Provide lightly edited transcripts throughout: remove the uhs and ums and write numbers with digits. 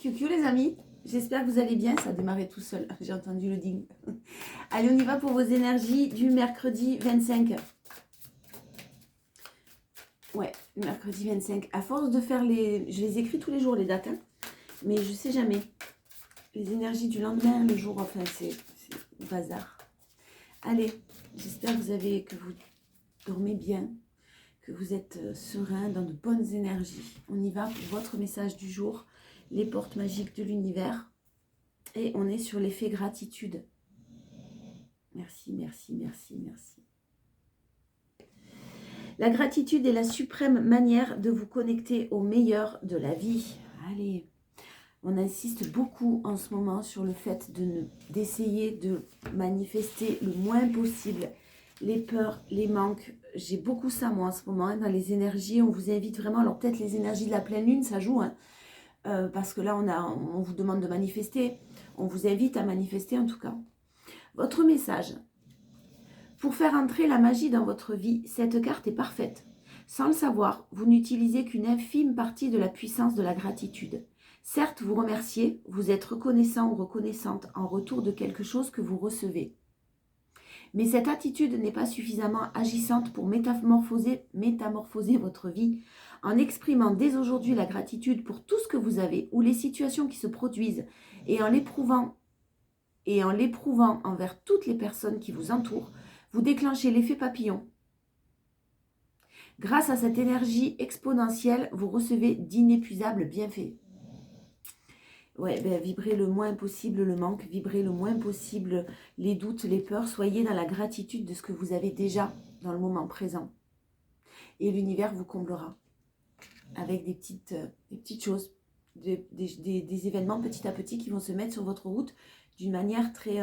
QQ les amis, j'espère que vous allez bien, ça a démarré tout seul, j'ai entendu le ding. Allez, on y va pour vos énergies du mercredi 25. Ouais, mercredi 25. À force de faire les... Je les écris tous les jours les dates, hein, mais je sais jamais. Les énergies du lendemain, le jour, enfin c'est bazar. Allez, j'espère que vous dormez bien, que vous êtes serein, dans de bonnes énergies. On y va pour votre message du jour, les portes magiques de l'univers. Et on est sur l'effet gratitude. Merci, merci, merci, merci. La gratitude est la suprême manière de vous connecter au meilleur de la vie. Allez, on insiste beaucoup en ce moment sur le fait d'essayer de manifester le moins possible les peurs, les manques. J'ai beaucoup ça moi en ce moment, hein, dans les énergies. On vous invite vraiment, alors peut-être les énergies de la pleine lune, ça joue, hein, parce que là on vous demande de manifester. On vous invite à manifester en tout cas. Votre message. Pour faire entrer la magie dans votre vie, cette carte est parfaite. Sans le savoir, vous n'utilisez qu'une infime partie de la puissance de la gratitude. Certes, vous remerciez, vous êtes reconnaissant ou reconnaissante en retour de quelque chose que vous recevez. Mais cette attitude n'est pas suffisamment agissante pour métamorphoser votre vie en exprimant dès aujourd'hui la gratitude pour tout ce que vous avez ou les situations qui se produisent et en l'éprouvant envers toutes les personnes qui vous entourent. Vous déclenchez l'effet papillon. Grâce à cette énergie exponentielle, vous recevez d'inépuisables bienfaits. Ouais, vibrez le moins possible le manque, vibrez le moins possible les doutes, les peurs. Soyez dans la gratitude de ce que vous avez déjà dans le moment présent. Et l'univers vous comblera avec des petites choses, des événements petit à petit qui vont se mettre sur votre route d'une manière très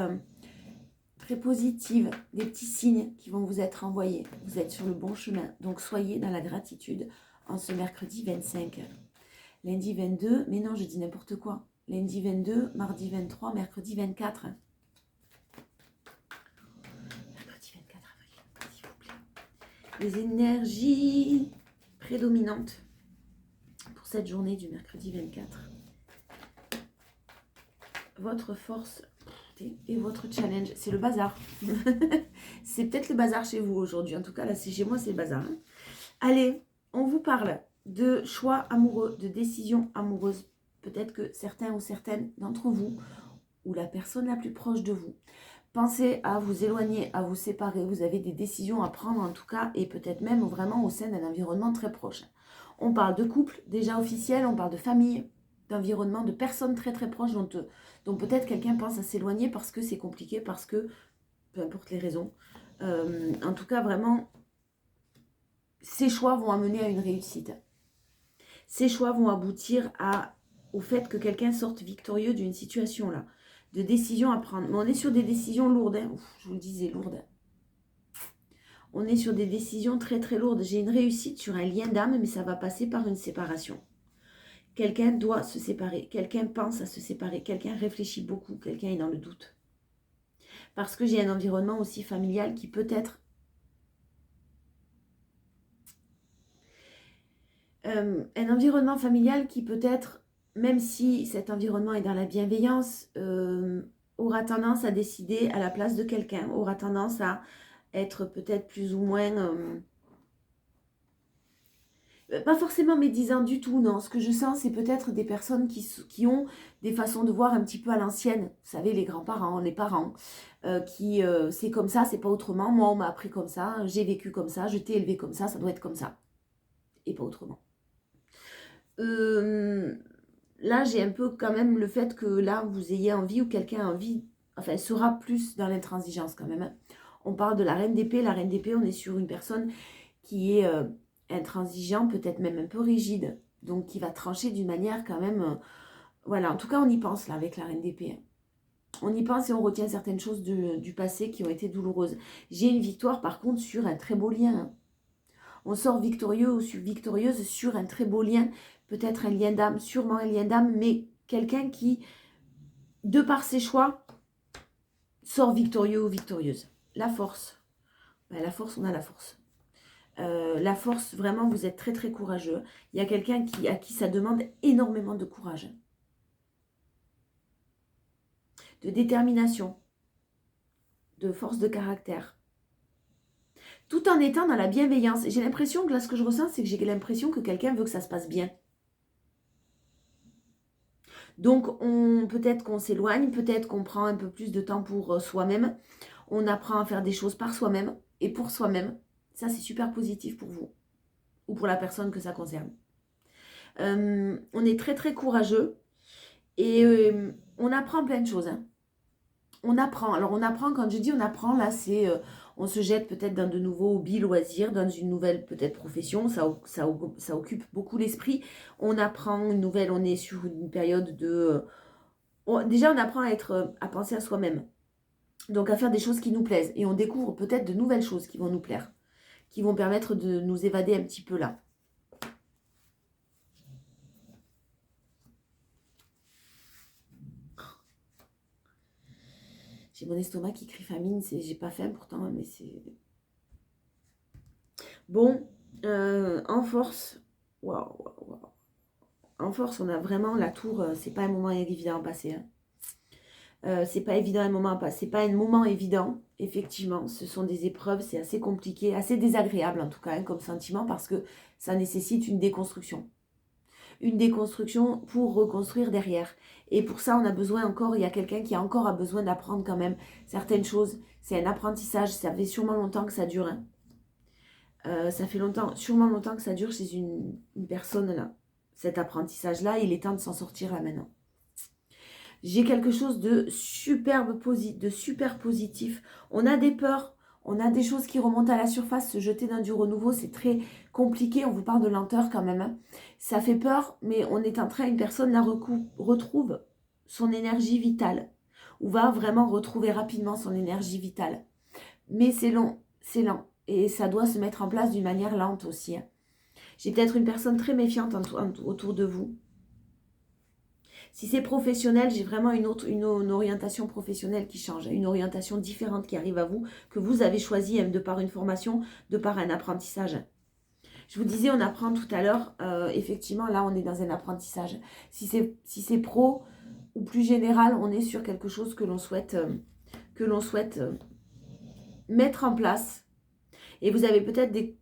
positive, des petits signes qui vont vous être envoyés. Vous êtes sur le bon chemin. Donc soyez dans la gratitude en ce mercredi 25. Lundi 22, mais non, je dis n'importe quoi. Lundi 22, mardi 23, mercredi 24. Mercredi 24 avril, s'il vous plaît. Les énergies prédominantes pour cette journée du mercredi 24. Votre force et votre challenge, c'est le bazar. C'est peut-être le bazar chez vous aujourd'hui. En tout cas, là, c'est chez moi, c'est le bazar. Hein. Allez, on vous parle de choix amoureux, de décisions amoureuses. Peut-être que certains ou certaines d'entre vous, ou la personne la plus proche de vous, pensez à vous éloigner, à vous séparer. Vous avez des décisions à prendre en tout cas, et peut-être même vraiment au sein d'un environnement très proche. On parle de couple déjà officiel, on parle de famille, d'environnement, de personnes très très proches dont peut-être quelqu'un pense à s'éloigner parce que c'est compliqué, parce que, peu importe les raisons. En tout cas, vraiment, ces choix vont amener à une réussite. Ces choix vont aboutir au fait que quelqu'un sorte victorieux d'une situation là, de décisions à prendre. Mais on est sur des décisions lourdes, hein. Ouf, je vous le disais, lourdes. On est sur des décisions très très lourdes. J'ai une réussite sur un lien d'âme, mais ça va passer par une séparation. Quelqu'un doit se séparer, quelqu'un pense à se séparer, quelqu'un réfléchit beaucoup, quelqu'un est dans le doute. Parce que j'ai un environnement aussi familial qui peut être... un environnement familial qui peut être, même si cet environnement est dans la bienveillance, aura tendance à décider à la place de quelqu'un, aura tendance à être peut-être plus ou moins... pas forcément médisant du tout, non. Ce que je sens, c'est peut-être des personnes qui ont des façons de voir un petit peu à l'ancienne. Vous savez, les grands-parents, les parents, c'est comme ça, c'est pas autrement. Moi, on m'a appris comme ça, j'ai vécu comme ça, je t'ai élevé comme ça doit être comme ça. Et pas autrement. Là, j'ai un peu quand même le fait que là, vous ayez envie ou quelqu'un a envie, enfin, sera plus dans l'intransigeance quand même. Hein. On parle de la reine d'épée. La reine d'épée, on est sur une personne qui est... intransigeant, peut-être même un peu rigide, donc qui va trancher d'une manière quand même... voilà, en tout cas, on y pense là avec la reine d'épée. On y pense et on retient certaines choses du passé qui ont été douloureuses. J'ai une victoire par contre sur un très beau lien. Hein. On sort victorieux ou victorieuse sur un très beau lien, peut-être un lien d'âme, sûrement un lien d'âme, mais quelqu'un qui, de par ses choix, sort victorieux ou victorieuse. La force. Ben, la force, on a la force. La force, vraiment, vous êtes très très courageux. Il y a quelqu'un à qui ça demande énormément de courage. de détermination, de force de caractère. Tout en étant dans la bienveillance. J'ai l'impression que là, ce que je ressens, c'est que j'ai l'impression que quelqu'un veut que ça se passe bien. Donc, peut-être qu'on s'éloigne, peut-être qu'on prend un peu plus de temps pour soi-même. On apprend à faire des choses par soi-même et pour soi-même. Ça, c'est super positif pour vous ou pour la personne que ça concerne. On est très, très courageux et on apprend plein de choses. Hein. On apprend. Alors, on apprend, quand je dis on apprend, là, c'est on se jette peut-être dans de nouveaux hobbies, loisirs, dans une nouvelle peut-être profession. Ça occupe beaucoup l'esprit. On apprend une nouvelle, on est sur une période de... déjà, on apprend à penser à soi-même. Donc, à faire des choses qui nous plaisent. Et on découvre peut-être de nouvelles choses qui vont nous plaire, qui vont permettre de nous évader un petit peu là. J'ai mon estomac qui crie famine. J'ai pas faim pourtant, mais c'est... Bon, en force. Waouh, waouh, waouh. En force, on a vraiment la tour. C'est pas un moment évident à passer. Hein. C'est pas évident un moment à passer. C'est pas un moment évident, effectivement. Ce sont des épreuves, c'est assez compliqué, assez désagréable en tout cas, hein, comme sentiment, parce que ça nécessite une déconstruction. Une déconstruction pour reconstruire derrière. Et pour ça, on a besoin encore, il y a quelqu'un qui a encore a besoin d'apprendre quand même certaines choses. C'est un apprentissage, ça fait sûrement longtemps que ça dure. Hein. Ça fait sûrement longtemps que ça dure chez une personne là. Cet apprentissage-là, il est temps de s'en sortir là maintenant. J'ai quelque chose de super positif. On a des peurs, on a des choses qui remontent à la surface. Se jeter dans du renouveau, c'est très compliqué. On vous parle de lenteur quand même. Hein. Ça fait peur, mais on est en train, une personne là retrouve son énergie vitale. Ou va vraiment retrouver rapidement son énergie vitale. Mais c'est long, c'est lent. Et ça doit se mettre en place d'une manière lente aussi. Hein. J'ai peut-être une personne très méfiante autour de vous. Si c'est professionnel, j'ai vraiment une orientation professionnelle qui change, une orientation différente qui arrive à vous, que vous avez choisie de par une formation, de par un apprentissage. Je vous disais, on apprend tout à l'heure, effectivement, là, on est dans un apprentissage. Si c'est pro ou plus général, on est sur quelque chose que l'on souhaite mettre en place. Et vous avez peut-être des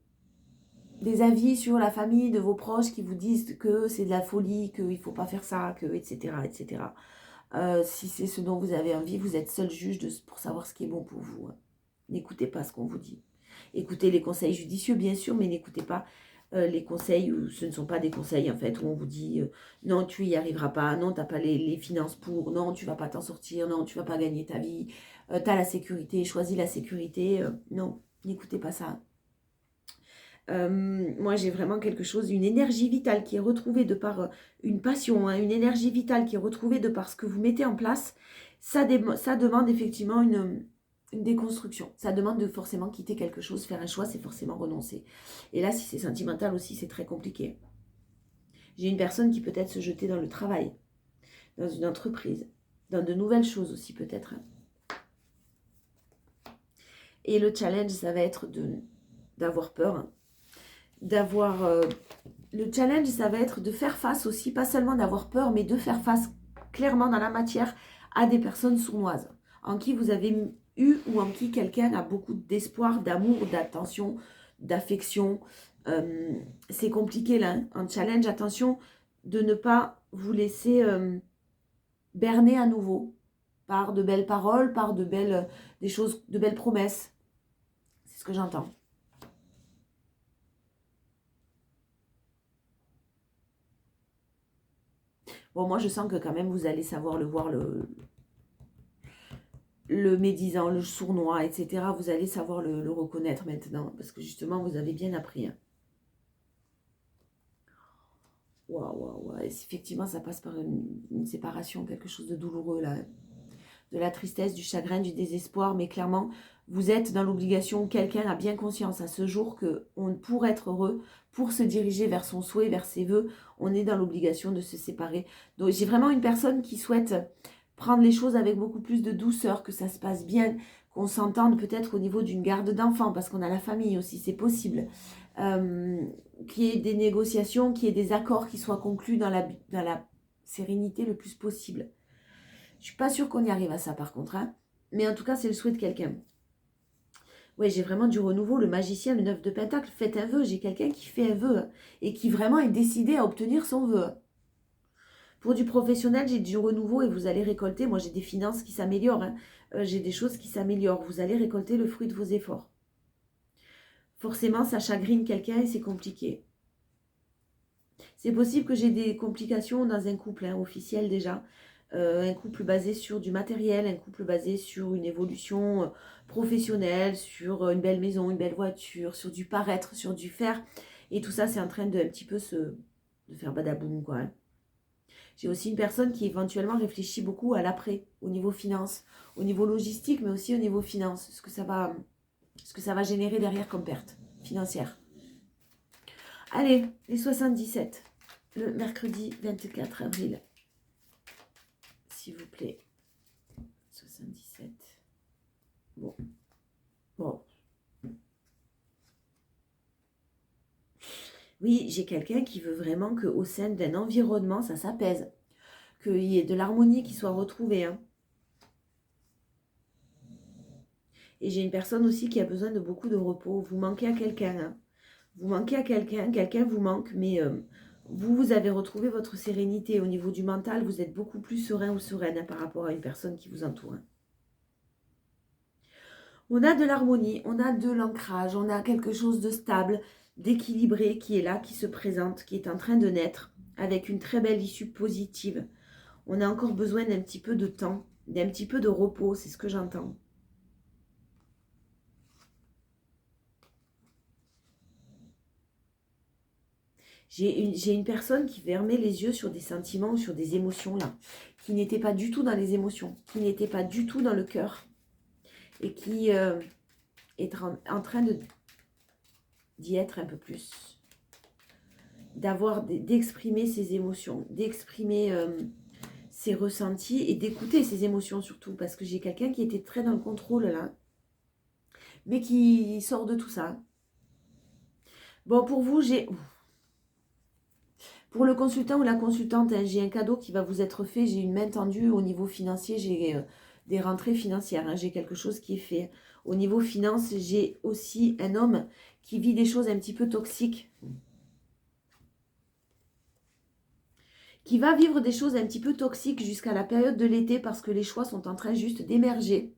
avis sur la famille de vos proches qui vous disent que c'est de la folie, qu'il ne faut pas faire ça, que etc. etc. Si c'est ce dont vous avez envie, vous êtes seul juge pour savoir ce qui est bon pour vous. Hein. N'écoutez pas ce qu'on vous dit. Écoutez les conseils judicieux, bien sûr, mais n'écoutez pas les conseils où ce ne sont pas des conseils, en fait, où on vous dit non, tu n'y arriveras pas, non, tu n'as pas les finances pour, non, tu ne vas pas t'en sortir, non, tu ne vas pas gagner ta vie, tu as la sécurité, choisis la sécurité. Non, n'écoutez pas ça. Moi, j'ai vraiment quelque chose, une énergie vitale qui est retrouvée de par une passion, hein, une énergie vitale qui est retrouvée de par ce que vous mettez en place. Ça demande effectivement une déconstruction. Ça demande de forcément quitter quelque chose. Faire un choix, c'est forcément renoncer. Et là, si c'est sentimental aussi, c'est très compliqué. J'ai une personne qui peut-être se jeter dans le travail, dans une entreprise, dans de nouvelles choses aussi peut-être. Et le challenge, ça va être d'avoir peur, hein. Le challenge, ça va être de faire face aussi, pas seulement d'avoir peur, mais de faire face clairement dans la matière à des personnes sournoises, en qui vous avez eu ou en qui quelqu'un a beaucoup d'espoir, d'amour, d'attention, d'affection. C'est compliqué là, hein. Un challenge, attention de ne pas vous laisser berner à nouveau par de belles paroles, par des choses, de belles promesses. C'est ce que j'entends. Bon, moi, je sens que quand même, vous allez savoir le médisant, le sournois, etc. Vous allez savoir le reconnaître maintenant. Parce que justement, vous avez bien appris. Hein. Waouh. Effectivement, ça passe par une séparation, quelque chose de douloureux, là. De la tristesse, du chagrin, du désespoir. Mais clairement, vous êtes dans l'obligation, quelqu'un a bien conscience à ce jour que pour être heureux, pour se diriger vers son souhait, vers ses voeux, on est dans l'obligation de se séparer. Donc, j'ai vraiment une personne qui souhaite prendre les choses avec beaucoup plus de douceur, que ça se passe bien, qu'on s'entende peut-être au niveau d'une garde d'enfants, parce qu'on a la famille aussi, c'est possible. Qu'il y ait des négociations, qu'il y ait des accords qui soient conclus dans la sérénité le plus possible. Je suis pas sûre qu'on y arrive à ça par contre, hein. Mais en tout cas, c'est le souhait de quelqu'un. Ouais, j'ai vraiment du renouveau. Le magicien, le 9 de Pentacle, faites un vœu. J'ai quelqu'un qui fait un vœu et qui vraiment est décidé à obtenir son vœu. Pour du professionnel, j'ai du renouveau et vous allez récolter. Moi, j'ai des finances qui s'améliorent, hein. J'ai des choses qui s'améliorent. Vous allez récolter le fruit de vos efforts. Forcément, ça chagrine quelqu'un et c'est compliqué. C'est possible que j'ai des complications dans un couple, hein, officiel déjà. Un couple basé sur du matériel, un couple basé sur une évolution professionnelle, sur une belle maison, une belle voiture, sur du paraître, sur du faire. Et tout ça, c'est en train de un petit peu de faire badaboum, quoi, hein. J'ai aussi une personne qui éventuellement réfléchit beaucoup à l'après, au niveau finance, au niveau logistique, mais aussi au niveau finance, ce que ça va générer derrière comme perte financière. Allez, les 77, le mercredi 24 avril, s'il vous plaît. 77. Bon. Oui, j'ai quelqu'un qui veut vraiment qu'au sein d'un environnement, ça s'apaise. Qu'il y ait de l'harmonie qui soit retrouvée, hein. Et j'ai une personne aussi qui a besoin de beaucoup de repos. Vous manquez à quelqu'un, hein. Vous manquez à quelqu'un, quelqu'un vous manque, mais vous avez retrouvé votre sérénité. Au niveau du mental, vous êtes beaucoup plus serein ou sereine, hein, par rapport à une personne qui vous entoure, hein. On a de l'harmonie, on a de l'ancrage, on a quelque chose de stable, d'équilibré qui est là, qui se présente, qui est en train de naître, avec une très belle issue positive. On a encore besoin d'un petit peu de temps, d'un petit peu de repos, c'est ce que j'entends. J'ai une personne qui fermait les yeux sur des sentiments, sur des émotions là, qui n'était pas du tout dans les émotions, qui n'était pas du tout dans le cœur, et qui est en train d'y être un peu plus, d'exprimer ses émotions, d'exprimer ses ressentis et d'écouter ses émotions surtout, parce que j'ai quelqu'un qui était très dans le contrôle là, mais qui sort de tout ça. Bon, pour vous, pour le consultant ou la consultante, hein, j'ai un cadeau qui va vous être fait. J'ai une main tendue au niveau financier. J'ai des rentrées financières, hein, j'ai quelque chose qui est fait. Au niveau finance, j'ai aussi un homme qui vit des choses un petit peu toxiques. Qui va vivre des choses un petit peu toxiques jusqu'à la période de l'été parce que les choix sont en train juste d'émerger.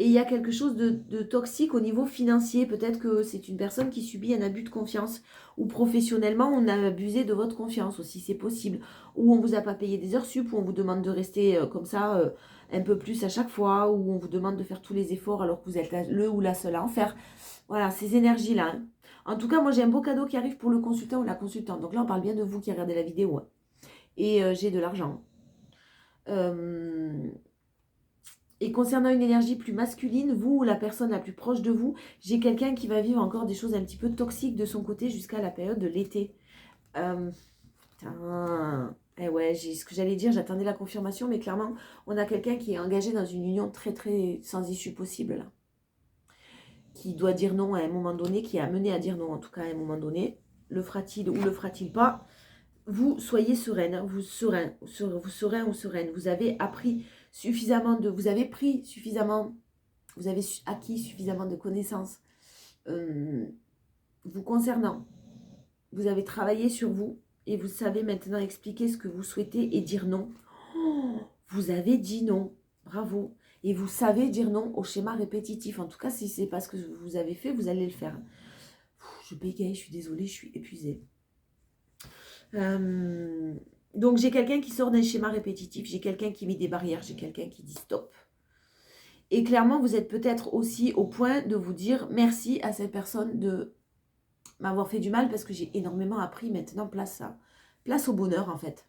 Et il y a quelque chose de toxique au niveau financier. Peut-être que c'est une personne qui subit un abus de confiance. Ou professionnellement, on a abusé de votre confiance aussi, c'est possible. Ou on ne vous a pas payé des heures sup, ou on vous demande de rester comme ça un peu plus à chaque fois, ou on vous demande de faire tous les efforts alors que vous êtes le ou la seule à en faire. Voilà, ces énergies-là, hein. En tout cas, moi j'ai un beau cadeau qui arrive pour le consultant ou la consultante. Donc là, on parle bien de vous qui regardez la vidéo, hein. Et j'ai de l'argent. Et concernant une énergie plus masculine, vous ou la personne la plus proche de vous, j'ai quelqu'un qui va vivre encore des choses un petit peu toxiques de son côté jusqu'à la période de l'été. Putain. Eh ouais, ce que j'allais dire, j'attendais la confirmation, mais clairement, on a quelqu'un qui est engagé dans une union très très sans issue possible là. Qui doit dire non à un moment donné, qui est amené à dire non en tout cas à un moment donné. Le fera-t-il ou le fera-t-il pas? Vous soyez sereine, hein, vous serein ou sereine. Vous avez appris suffisamment vous avez pris suffisamment, vous avez acquis suffisamment de connaissances vous concernant. Vous avez travaillé sur vous et vous savez maintenant expliquer ce que vous souhaitez et dire non. Oh, vous avez dit non, bravo. Et vous savez dire non au schéma répétitif. En tout cas, si c'est pas ce que vous avez fait, vous allez le faire. Je bégaye, je suis désolée, je suis épuisée. Donc j'ai quelqu'un qui sort d'un schéma répétitif, j'ai quelqu'un qui met des barrières, j'ai quelqu'un qui dit stop. Et clairement, vous êtes peut-être aussi au point de vous dire merci à cette personne de m'avoir fait du mal parce que j'ai énormément appris. Maintenant, place au bonheur en fait.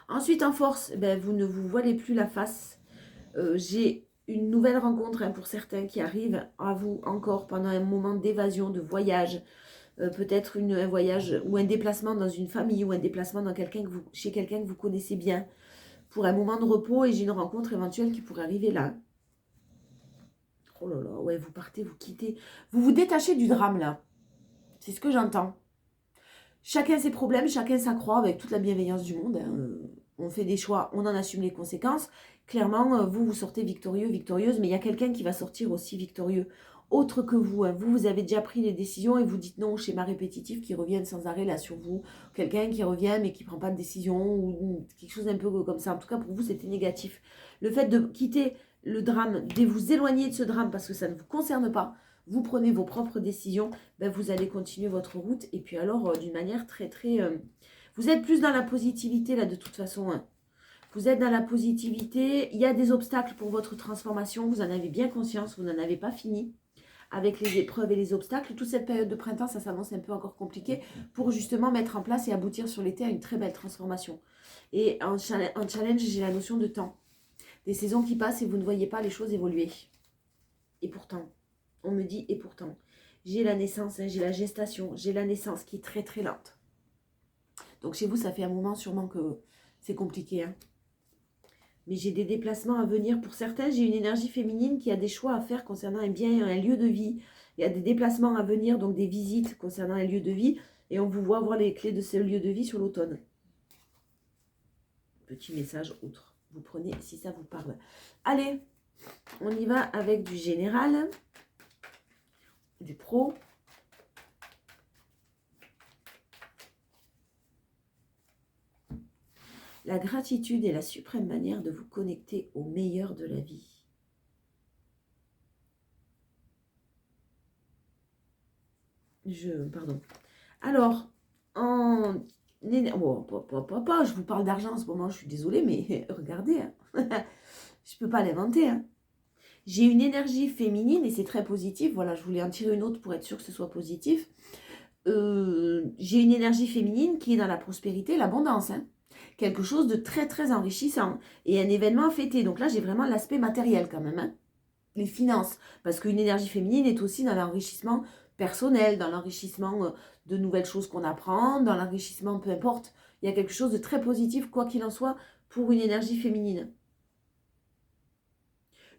Ensuite, en force, ben, vous ne vous voilez plus la face. J'ai une nouvelle rencontre, hein, pour certains qui arrivent à vous encore pendant un moment d'évasion, de voyage. Peut-être un voyage ou un déplacement dans une famille ou un déplacement dans chez quelqu'un que vous connaissez bien pour un moment de repos, et j'ai une rencontre éventuelle qui pourrait arriver là. Oh là là, ouais, vous partez, vous quittez, vous vous détachez du drame là. C'est ce que j'entends. Chacun ses problèmes, chacun sa croix avec toute la bienveillance du monde. Hein. On fait des choix, on en assume les conséquences. Clairement, vous, vous sortez victorieux, victorieuse, mais il y a quelqu'un qui va sortir aussi victorieux, autre que vous. Hein. Vous, vous avez déjà pris les décisions et vous dites non aux schémas répétitifs qui reviennent sans arrêt là sur vous. Quelqu'un qui revient mais qui ne prend pas de décision ou quelque chose un peu comme ça. En tout cas, pour vous, c'était négatif. Le fait de quitter le drame, de vous éloigner de ce drame parce que ça ne vous concerne pas, vous prenez vos propres décisions, ben vous allez continuer votre route. Et puis alors, d'une manière très, très... vous êtes plus dans la positivité, là, de toute façon. Hein. Vous êtes dans la positivité. Il y a des obstacles pour votre transformation. Vous en avez bien conscience. Vous n'en avez pas fini avec les épreuves et les obstacles. Toute cette période de printemps, ça s'annonce un peu encore compliqué pour justement mettre en place et aboutir sur l'été à une très belle transformation. Et en challenge, j'ai la notion de temps. Des saisons qui passent et vous ne voyez pas les choses évoluer. Et pourtant... On me dit, et pourtant, j'ai la naissance, hein, j'ai la gestation, j'ai la naissance qui est très très lente. Donc chez vous, ça fait un moment sûrement que c'est compliqué. Hein. Mais j'ai des déplacements à venir. Pour certains, j'ai une énergie féminine qui a des choix à faire concernant un bien, un lieu de vie. Il y a des déplacements à venir, donc des visites concernant un lieu de vie. Et on vous voit avoir les clés de ce lieu de vie sur l'automne. Petit message autre. Vous prenez si ça vous parle. Allez, on y va avec du général. Du pro. La gratitude est la suprême manière de vous connecter au meilleur de la vie. Pardon. Alors, je vous parle d'argent en ce moment, je suis désolée, mais regardez, hein. Je ne peux pas l'inventer. Hein. J'ai une énergie féminine et c'est très positif. Voilà, je voulais en tirer une autre pour être sûr que ce soit positif. J'ai une énergie féminine qui est dans la prospérité, l'abondance. Hein. Quelque chose de très, très enrichissant. Et un événement fêté. Donc là, j'ai vraiment l'aspect matériel quand même. Hein. Les finances. Parce qu'une énergie féminine est aussi dans l'enrichissement personnel, dans l'enrichissement de nouvelles choses qu'on apprend, dans l'enrichissement, peu importe. Il y a quelque chose de très positif, quoi qu'il en soit, pour une énergie féminine.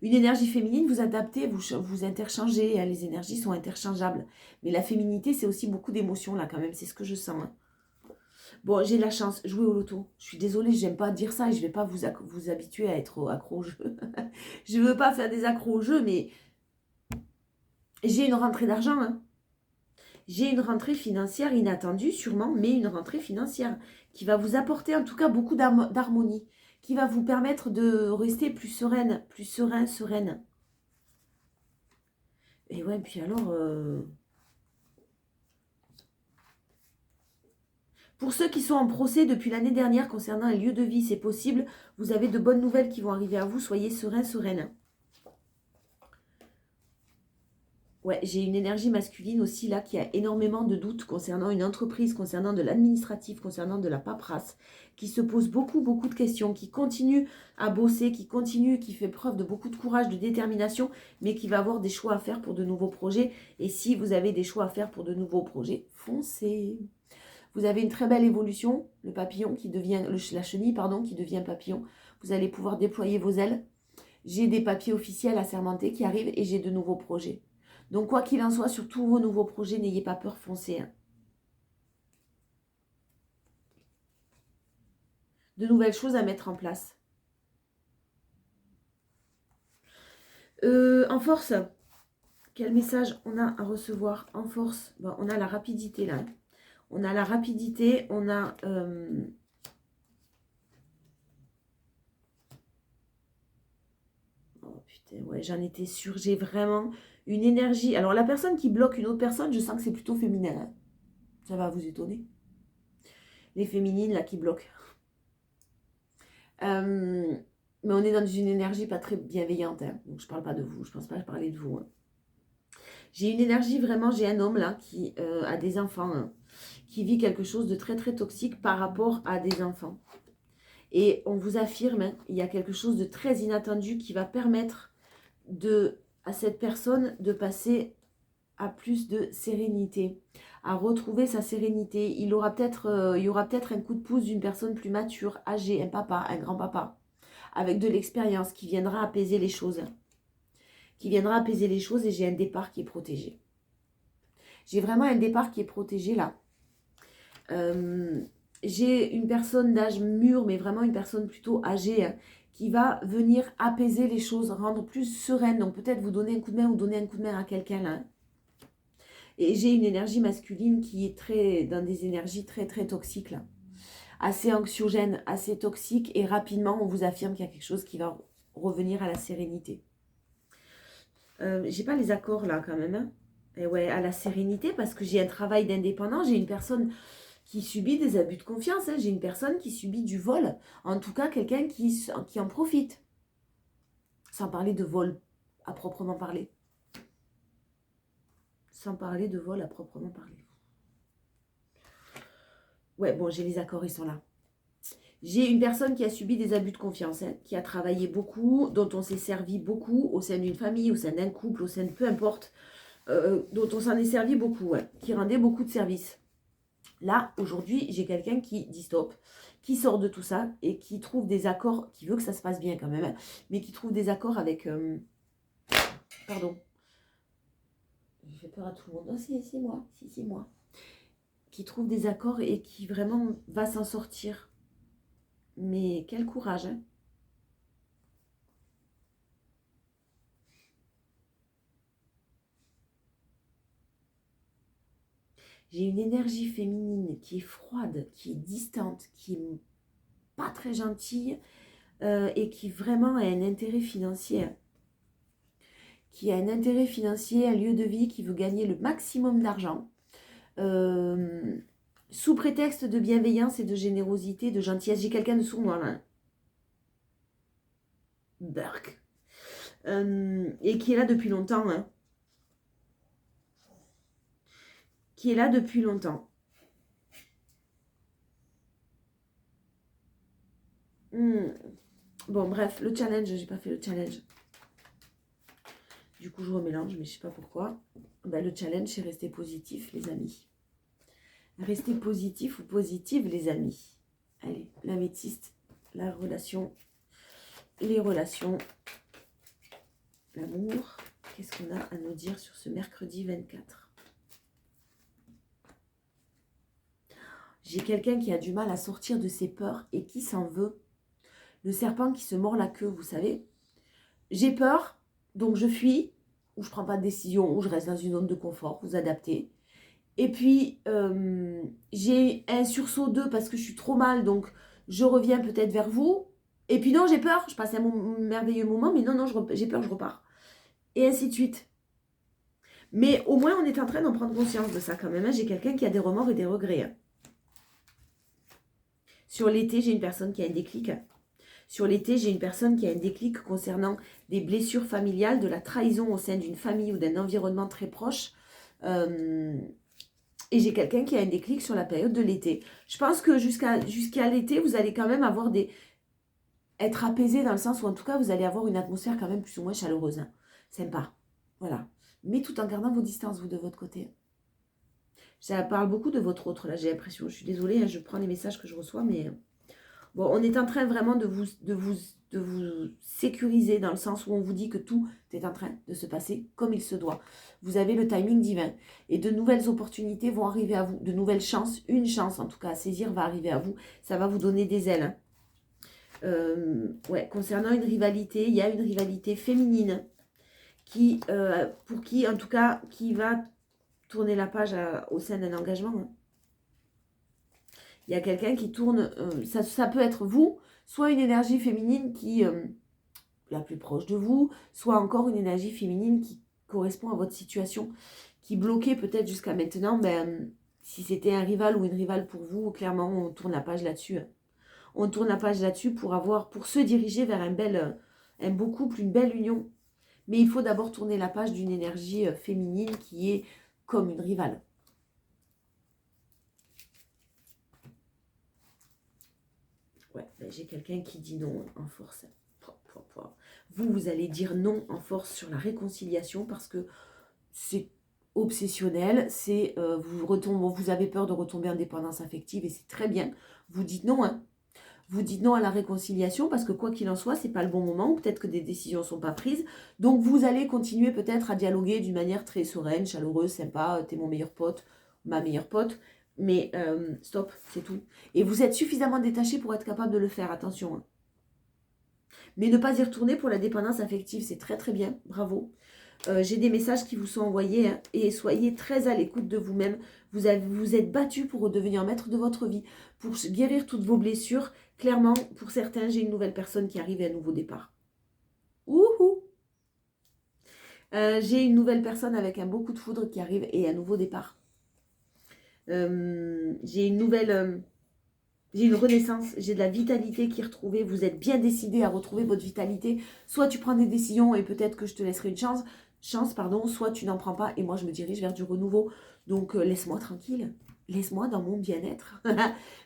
Une énergie féminine, vous adaptez, vous interchangez, hein, les énergies sont interchangeables. Mais la féminité, c'est aussi beaucoup d'émotions là quand même, c'est ce que je sens. Hein. Bon, j'ai de la chance, jouer au loto. Je suis désolée, j'aime pas dire ça et je vais pas vous habituer à être accro au jeu. Je veux pas faire des accros au jeu, mais j'ai une rentrée d'argent. Hein. J'ai une rentrée financière inattendue sûrement, mais une rentrée financière qui va vous apporter en tout cas beaucoup d'harmonie, qui va vous permettre de rester plus sereine, plus sereine. Et ouais, puis alors... Pour ceux qui sont en procès depuis l'année dernière concernant un lieu de vie, c'est possible. Vous avez de bonnes nouvelles qui vont arriver à vous. Soyez sereine. Ouais, j'ai une énergie masculine aussi là qui a énormément de doutes concernant une entreprise, concernant de l'administratif, concernant de la paperasse, qui se pose beaucoup de questions, qui continue à bosser, qui fait preuve de beaucoup de courage, de détermination, mais qui va avoir des choix à faire pour de nouveaux projets. Et si vous avez des choix à faire pour de nouveaux projets, foncez. Vous avez une très belle évolution, le papillon qui devient, la chenille pardon, qui devient papillon. Vous allez pouvoir déployer vos ailes. J'ai des papiers officiels assermentés qui arrivent et j'ai de nouveaux projets. Donc quoi qu'il en soit, sur tous vos nouveaux projets, n'ayez pas peur, foncez. Hein. De nouvelles choses à mettre en place. En force, quel message on a à recevoir en force? Bon, on a la rapidité là. Hein. On a la rapidité, on a... Oh putain, ouais, j'en étais sûre. J'ai vraiment une énergie. Alors la personne qui bloque une autre personne, je sens que c'est plutôt féminin. Hein. Ça va vous étonner. Les féminines là qui bloquent. Mais on est dans une énergie pas très bienveillante. Hein. Donc je parle pas de vous, je pense pas parler de vous. Hein. J'ai une énergie vraiment, j'ai un homme là qui a des enfants, hein, qui vit quelque chose de très très toxique par rapport à des enfants. Et on vous affirme, hein, il y a quelque chose de très inattendu qui va permettre à cette personne de passer à plus de sérénité, à retrouver sa sérénité. Il y aura peut-être un coup de pouce d'une personne plus mature, âgée, un papa, un grand-papa, avec de l'expérience qui viendra apaiser les choses. Et j'ai un départ qui est protégé. J'ai vraiment un départ qui est protégé là. J'ai une personne d'âge mûr, mais vraiment une personne plutôt âgée, hein, qui va venir apaiser les choses, rendre plus sereine. Donc peut-être vous donner un coup de main ou donner un coup de main à quelqu'un là. Et j'ai une énergie masculine qui est dans des énergies très très toxiques là. Assez anxiogène, assez toxique, et rapidement on vous affirme qu'il y a quelque chose qui va revenir à la sérénité. J'ai pas les accords là quand même, hein. Et ouais, à la sérénité, parce que j'ai un travail d'indépendant, j'ai une personne qui subit des abus de confiance, hein. J'ai une personne qui subit du vol, en tout cas quelqu'un qui en profite, sans parler de vol à proprement parler. Sans parler de vol à proprement parler. Ouais, bon, j'ai les accords, ils sont là. J'ai une personne qui a subi des abus de confiance, hein, qui a travaillé beaucoup, dont on s'est servi beaucoup au sein d'une famille, au sein d'un couple, au sein de peu importe, dont on s'en est servi beaucoup, ouais, qui rendait beaucoup de services. Là, aujourd'hui, j'ai quelqu'un qui dit stop, qui sort de tout ça et qui trouve des accords, qui veut que ça se passe bien quand même, hein, mais qui trouve des accords avec... pardon. Je fais peur à tout le monde. Oh, c'est moi, c'est moi. Qui trouve des accords et qui vraiment va s'en sortir. Mais quel courage, hein. J'ai une énergie féminine qui est froide, qui est distante, qui est pas très gentille, et qui vraiment a un intérêt financier. Qui a un intérêt financier, un lieu de vie, qui veut gagner le maximum d'argent. Sous prétexte de bienveillance et de générosité, de gentillesse. J'ai quelqu'un de sournois là. Burk. Et qui est là depuis longtemps, hein. Qui est là depuis longtemps. Bon, bref, le challenge, j'ai pas fait le challenge. Du coup, je remélange, mais je sais pas pourquoi. Ben, le challenge, c'est rester positif, les amis. Rester positif ou positive, les amis. Allez, l'améthyste, la relation, les relations, l'amour. Qu'est-ce qu'on a à nous dire sur ce mercredi 24 ? J'ai quelqu'un qui a du mal à sortir de ses peurs et qui s'en veut. Le serpent qui se mord la queue, vous savez. J'ai peur, donc je fuis, ou je ne prends pas de décision, ou je reste dans une zone de confort, vous adaptez. Et puis, j'ai un sursaut d'eux parce que je suis trop mal, donc je reviens peut-être vers vous. Et puis non, j'ai peur, je passe un merveilleux moment, mais non, j'ai peur, je repars. Et ainsi de suite. Mais au moins, on est en train d'en prendre conscience de ça quand même, hein. J'ai quelqu'un qui a des remords et des regrets, hein. Sur l'été, j'ai une personne qui a un déclic. Sur l'été, j'ai une personne qui a un déclic concernant des blessures familiales, de la trahison au sein d'une famille ou d'un environnement très proche. Et j'ai quelqu'un qui a un déclic sur la période de l'été. Je pense que jusqu'à l'été, vous allez quand même avoir être apaisé dans le sens où en tout cas, vous allez avoir une atmosphère quand même plus ou moins chaleureuse, hein. Sympa. Voilà. Mais tout en gardant vos distances, vous, de votre côté. Ça parle beaucoup de votre autre, là, j'ai l'impression. Je suis désolée, hein, je prends les messages que je reçois, mais... Bon, on est en train vraiment de vous sécuriser dans le sens où on vous dit que tout est en train de se passer comme il se doit. Vous avez le timing divin et de nouvelles opportunités vont arriver à vous, de nouvelles chances, une chance en tout cas à saisir va arriver à vous. Ça va vous donner des ailes, hein. Ouais, concernant une rivalité, il y a une rivalité féminine qui, pour qui en tout cas, qui va tourner la page au sein d'un engagement, hein. Il y a quelqu'un qui tourne, ça peut être vous, soit une énergie féminine qui la plus proche de vous, soit encore une énergie féminine qui correspond à votre situation, qui bloquait peut-être jusqu'à maintenant. Ben, si c'était un rival ou une rivale pour vous, clairement, on tourne la page là-dessus. On tourne la page là-dessus pour se diriger vers un beau couple, une belle union. Mais il faut d'abord tourner la page d'une énergie féminine qui est comme une rivale. Ouais, ben j'ai quelqu'un qui dit non en force. Vous allez dire non en force sur la réconciliation parce que c'est obsessionnel, c'est vous avez peur de retomber en dépendance affective et c'est très bien. Vous dites non, hein. Vous dites non à la réconciliation parce que quoi qu'il en soit, c'est pas le bon moment, ou peut-être que des décisions sont pas prises. Donc vous allez continuer peut-être à dialoguer d'une manière très sereine, chaleureuse, sympa, t'es mon meilleur pote, ma meilleure pote. Mais stop, c'est tout. Et vous êtes suffisamment détaché pour être capable de le faire, attention. Hein. Mais ne pas y retourner pour la dépendance affective, c'est très très bien, bravo. J'ai des messages qui vous sont envoyés hein, et soyez très à l'écoute de vous-même. Vous êtes battu pour devenir maître de votre vie, pour guérir toutes vos blessures. Clairement, pour certains, j'ai une nouvelle personne qui arrive et un nouveau départ. Ouhou! J'ai une nouvelle personne avec un beau coup de foudre qui arrive et un nouveau départ. J'ai une nouvelle... j'ai une renaissance, j'ai de la vitalité qui est retrouvée. Vous êtes bien décidé à retrouver votre vitalité. Soit tu prends des décisions et peut-être que je te laisserai une chance, soit tu n'en prends pas et moi je me dirige vers du renouveau. Donc laisse-moi tranquille, laisse-moi dans mon bien-être.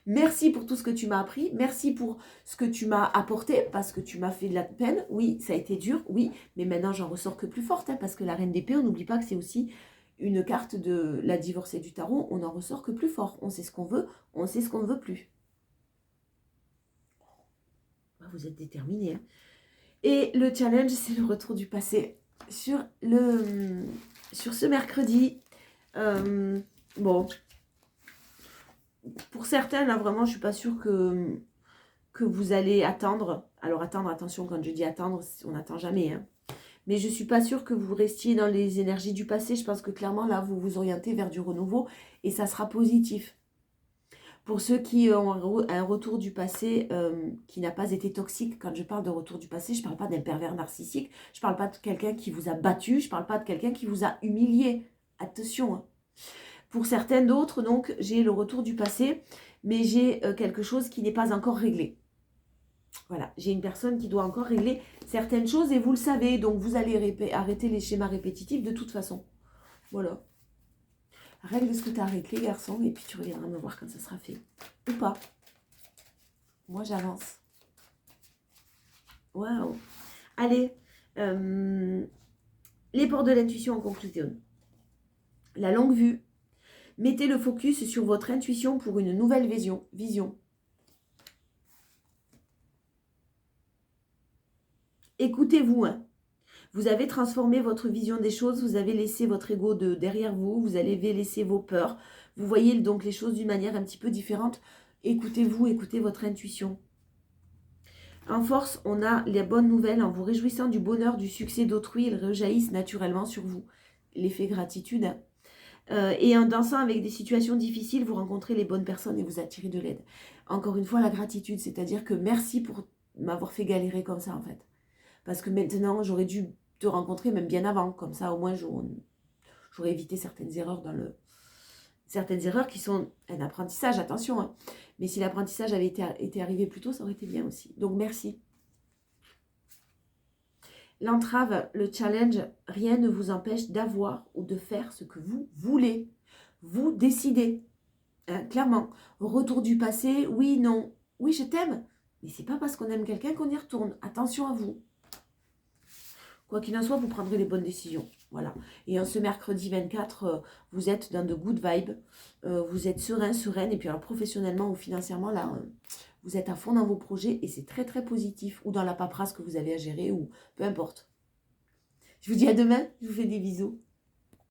Merci pour tout ce que tu m'as appris, merci pour ce que tu m'as apporté parce que tu m'as fait de la peine. Oui, ça a été dur, oui, mais maintenant j'en ressors que plus forte hein, parce que la reine d'épée, on n'oublie pas que c'est aussi une carte de la divorcée du tarot. On n'en ressort que plus fort. On sait ce qu'on veut, on sait ce qu'on ne veut plus. Vous êtes déterminés. Hein. Et le challenge, c'est le retour du passé sur ce mercredi. Bon, pour certains, là, vraiment, je ne suis pas sûre que vous allez attendre. Alors, attendre, attention, quand je dis attendre, on n'attend jamais. Hein. Mais je ne suis pas sûre que vous restiez dans les énergies du passé. Je pense que clairement, là, vous vous orientez vers du renouveau et ça sera positif. Pour ceux qui ont un retour du passé qui n'a pas été toxique, quand je parle de retour du passé, je ne parle pas d'un pervers narcissique, je ne parle pas de quelqu'un qui vous a battu, je ne parle pas de quelqu'un qui vous a humilié. Attention. Hein. Pour certains d'autres, donc, j'ai le retour du passé, mais j'ai quelque chose qui n'est pas encore réglé. Voilà, j'ai une personne qui doit encore régler certaines choses et vous le savez, donc vous allez arrêter les schémas répétitifs de toute façon. Voilà. Règle ce que tu as régler, garçon, et puis tu reviendras me voir quand ça sera fait. Ou pas. Moi, j'avance. Waouh. Allez, les portes de l'intuition en conclusion. La longue vue. Mettez le focus sur votre intuition pour une nouvelle vision. Écoutez-vous, hein. Vous avez transformé votre vision des choses, vous avez laissé votre ego derrière vous, vous avez laissé vos peurs. Vous voyez donc les choses d'une manière un petit peu différente. Écoutez-vous, écoutez votre intuition. En force, on a les bonnes nouvelles. En vous réjouissant du bonheur, du succès d'autrui, ils rejaillissent naturellement sur vous. L'effet gratitude. Et en dansant avec des situations difficiles, vous rencontrez les bonnes personnes et vous attirez de l'aide. Encore une fois, la gratitude, c'est-à-dire que merci pour m'avoir fait galérer comme ça en fait. Parce que maintenant, j'aurais dû te rencontrer même bien avant. Comme ça, au moins, j'aurais évité certaines erreurs certaines erreurs qui sont un apprentissage, attention. Hein. Mais si l'apprentissage avait été arrivé plus tôt, ça aurait été bien aussi. Donc, merci. L'entrave, le challenge, rien ne vous empêche d'avoir ou de faire ce que vous voulez. Vous décidez. Clairement. Retour du passé, oui, non. Oui, je t'aime. Mais c'est pas parce qu'on aime quelqu'un qu'on y retourne. Attention à vous. Quoi qu'il en soit, vous prendrez les bonnes décisions. Voilà. Et en ce mercredi 24, vous êtes dans de good vibes. Vous êtes sereine. Et puis alors professionnellement ou financièrement, là, vous êtes à fond dans vos projets et c'est très très positif. Ou dans la paperasse que vous avez à gérer ou peu importe. Je vous dis à demain. Je vous fais des bisous.